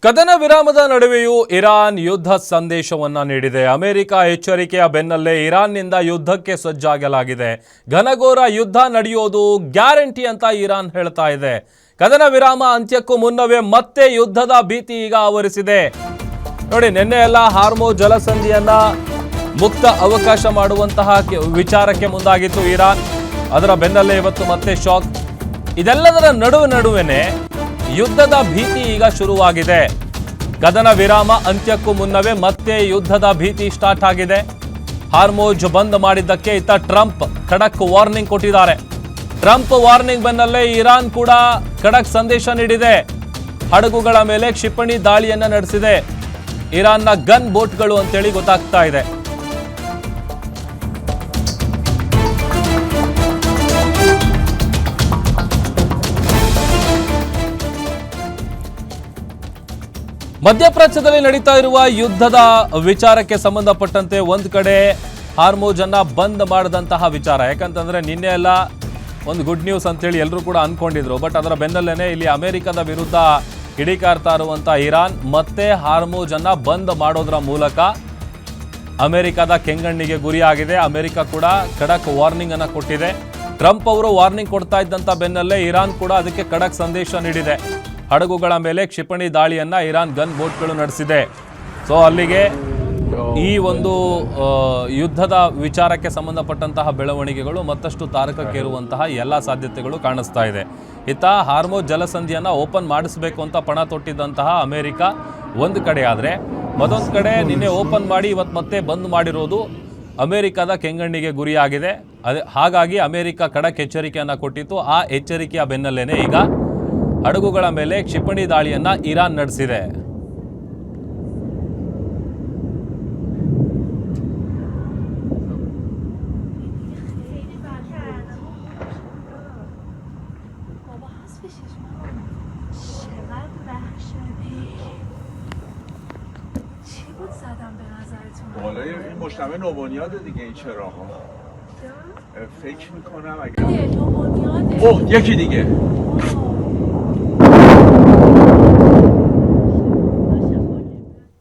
ಕದನ ವಿರಾಮದ ನಡುವೆಯೂ ಇರಾನ್ ಯುದ್ಧ ಸಂದೇಶವನ್ನ ನೀಡಿದೆ. ಅಮೆರಿಕ ಎಚ್ಚರಿಕೆಯ ಬೆನ್ನಲ್ಲೇ ಇರಾನ್ನಿಂದ ಯುದ್ಧಕ್ಕೆ ಸಜ್ಜಾಗಲಾಗಿದೆ. ಘನಘೋರ ಯುದ್ಧ ನಡೆಯೋದು ಗ್ಯಾರಂಟಿ ಅಂತ ಇರಾನ್ ಹೇಳ್ತಾ ಇದೆ. ಕದನ ವಿರಾಮ ಅಂತ್ಯಕ್ಕೂ ಮುನ್ನವೇ ಮತ್ತೆ ಯುದ್ಧದ ಭೀತಿ ಈಗ ಆವರಿಸಿದೆ. ನೋಡಿ, ನಿನ್ನೆ ಎಲ್ಲ ಹಾರ್ಮುಜ್ ಜಲಸಂಧಿಯನ್ನ ಮುಕ್ತ ಅವಕಾಶ ಮಾಡುವಂತಹ ವಿಚಾರಕ್ಕೆ ಮುಂದಾಗಿತ್ತು ಇರಾನ್. ಅದರ ಬೆನ್ನಲ್ಲೇ ಇವತ್ತು ಮತ್ತೆ ಶಾಕ್. ಇದೆಲ್ಲದರ ನಡುವೆನೇ ಯುದ್ಧದ ಭೀತಿ ಈಗ ಶುರುವಾಗಿದೆ. ಕದನ ವಿರಾಮ ಅಂತ್ಯಕ್ಕೂ ಮುನ್ನವೇ ಮತ್ತೆ ಯುದ್ಧದ ಭೀತಿ ಸ್ಟಾರ್ಟ್ ಆಗಿದೆ. ಹಾರ್ಮುಜ್ ಬಂದ್ ಮಾಡಿದ್ದಕ್ಕೆ ಇತ್ತ ಟ್ರಂಪ್ ಖಡಕ್ ವಾರ್ನಿಂಗ್ ಕೊಟ್ಟಿದ್ದಾರೆ. ಟ್ರಂಪ್ ವಾರ್ನಿಂಗ್ ಬೆನ್ನಲ್ಲೇ ಇರಾನ್ ಕೂಡ ಖಡಕ್ ಸಂದೇಶ ನೀಡಿದೆ. ಹಡಗುಗಳ ಮೇಲೆ ಕ್ಷಿಪಣಿ ದಾಳಿಯನ್ನ ನಡೆಸಿದೆ. ಇರಾನ್ನ ಗನ್ ಬೋಟ್ಗಳು ಅಂತೇಳಿ ಗೊತ್ತಾಗ್ತಾ ಇದೆ. ಮಧ್ಯಪ್ರಾಚ್ಯದಲ್ಲಿ ನಡೀತಾ ಇರುವ ಯುದ್ಧದ ವಿಚಾರಕ್ಕೆ ಸಂಬಂಧಪಟ್ಟಂತೆ ಒಂದ್ ಕಡೆ ಹಾರ್ಮುಜ್ ಅನ್ನ ಬಂದ್ ಮಾಡಿದಂತಹ ವಿಚಾರ. ಯಾಕಂತಂದ್ರೆ ನಿನ್ನೆ ಎಲ್ಲ ಒಂದು ಗುಡ್ ನ್ಯೂಸ್ ಅಂತೇಳಿ ಎಲ್ಲರೂ ಕೂಡ ಅನ್ಕೊಂಡಿದ್ರು. ಬಟ್ ಅದರ ಬೆನ್ನಲ್ಲೇನೆ ಇಲ್ಲಿ ಅಮೆರಿಕದ ವಿರುದ್ಧ ಕಿಡಿಕಾರ್ತಾ ಇರುವಂತ ಇರಾನ್ ಮತ್ತೆ ಹಾರ್ಮುಜ್ ಅನ್ನ ಬಂದ್ ಮಾಡೋದ್ರ ಮೂಲಕ ಅಮೆರಿಕದ ಕೆಂಗಣ್ಣಿಗೆ ಗುರಿಯಾಗಿದೆ. ಅಮೆರಿಕ ಕೂಡ ಖಡಕ್ ವಾರ್ನಿಂಗ್ ಅನ್ನ ಕೊಟ್ಟಿದೆ. ಟ್ರಂಪ್ ಅವರು ವಾರ್ನಿಂಗ್ ಕೊಡ್ತಾ ಇದ್ದಂತ ಬೆನ್ನಲ್ಲೇ ಇರಾನ್ ಕೂಡ ಅದಕ್ಕೆ ಖಡಕ್ ಸಂದೇಶ ನೀಡಿದೆ. ಹಡಗುಗಳ ಮೇಲೆ ಕ್ಷಿಪಣಿ ದಾಳಿಯನ್ನ ಇರಾನ್ ಗನ್ ಬೋಟ್ಗಳು ನಡೆಸಿದೆ. ಸೊ ಅಲ್ಲಿಗೆ ಈ ಒಂದು ಯುದ್ಧದ ವಿಚಾರಕ್ಕೆ ಸಂಬಂಧಪಟ್ಟಂತಹ ಬೆಳವಣಿಗೆಗಳು ಮತ್ತಷ್ಟು ತಾರಕಕ್ಕೇರುವಂತಹ ಎಲ್ಲ ಸಾಧ್ಯತೆಗಳು ಕಾಣಿಸ್ತಾ ಇದೆ. ಇತ್ತ ಹಾರ್ಮುಜ್ ಜಲಸಂಧಿಯನ್ನ ಓಪನ್ ಮಾಡಿಸಬೇಕು ಅಂತ ಪಣ ತೊಟ್ಟಿದ್ದಂತಹ ಅಮೆರಿಕ ಒಂದು ಕಡೆ ಆದರೆ, ಮತ್ತೊಂದು ಕಡೆ ನಿನ್ನೆ ಓಪನ್ ಮಾಡಿ ಇವತ್ತು ಮತ್ತೆ ಬಂದ್ ಮಾಡಿರೋದು ಅಮೆರಿಕದ ಕೆಂಗಣ್ಣಿಗೆ ಗುರಿಯಾಗಿದೆ. ಹಾಗಾಗಿ ಅಮೆರಿಕ ಖಡಕ್ ಎಚ್ಚರಿಕೆಯನ್ನ ಕೊಟ್ಟಿತ್ತು. ಆ ಎಚ್ಚರಿಕೆಯ ಬೆನ್ನಲ್ಲೇನೆ ಈಗ ಹಡಗುಗಳ ಮೇಲೆ ಕ್ಷಿಪಣಿ ದಾಳಿಯನ್ನ ಇರಾನ್ ನಡೆಸಿದೆ. بالای این مجتمع نوبنیاده دیگه این چراغا فکر میکنم اگه اوه یکی دیگه